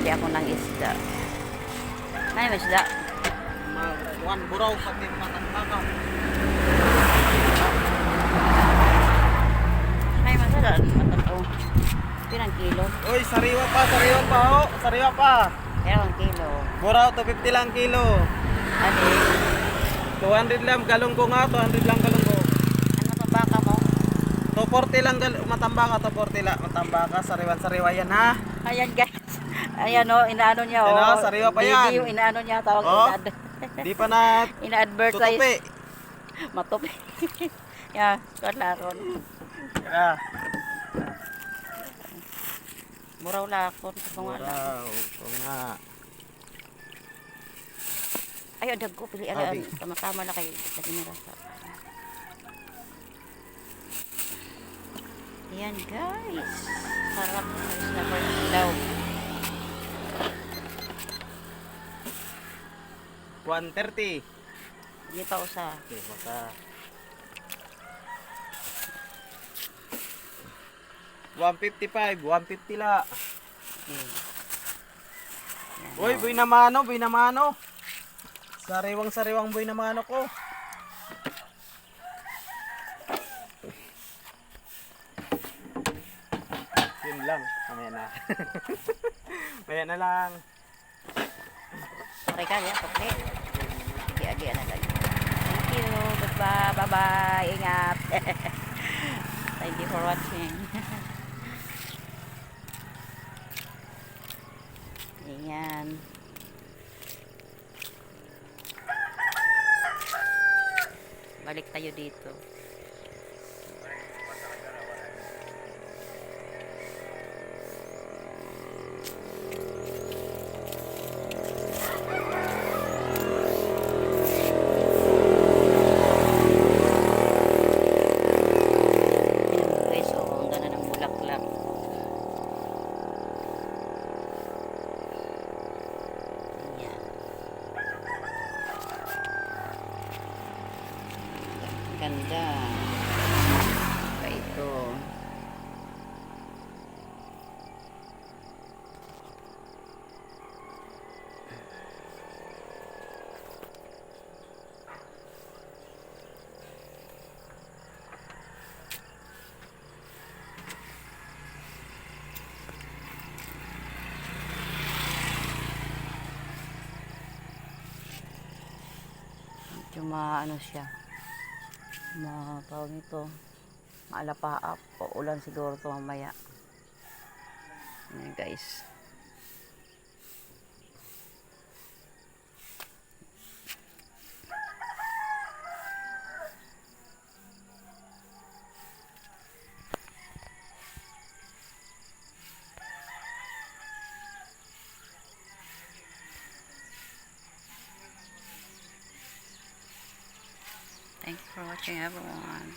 bili ako ng isda. May isda. Buwan buraw pati matambaka. May masala. Matataw. Pirang kilo. Uy, sariwa pa, oh. Sariwa pa. Pirang kilo. Buraw, 250 lang kilo. Adi. 200 lang galong ko nga, 200 lang galong ko. Ano to baka mo? 240 lang matambaka, 240 lang matambaka, sariwan-sariwa yan ha. Ayan guys. Ayan o, inaano niya o. Ano, sariwa pa yan. Video, inaano niya. Tawag Oh, ina di pa na ina-advertise. tutupi. Matupi. Yeah, wala ako. Yeah. Muraw lakon. Kung wala. Buraw, ito nga. Ay, adag ko. Pili alam. Tama-tama na kayo. Lagi na rasa. Ayan guys. Sarap. Ayos na pa yung ilaw. 130. Hindi pa usa. Okay, baka 155, 150 la. Okay. Ayan, Uy, buhay na mano, buhay na mano. Sariwang-sariwang buhay na mano ko. Yun lang, mamaya na. Mamaya na lang. okay ka ya, okay. Agi-agi na lang. Thank you. Goodbye. Bye-bye. Ingat. Thank you for watching. Ayan. Balik tayo dito. Ayan guys, oh, ang ganda ng bulaklak. Ayan. Ganda. Pa ito. Medyo ano siya. Tawag nito. Maalapaap. O ulan siguro ito mamaya. Ayan guys. Thank you for watching everyone.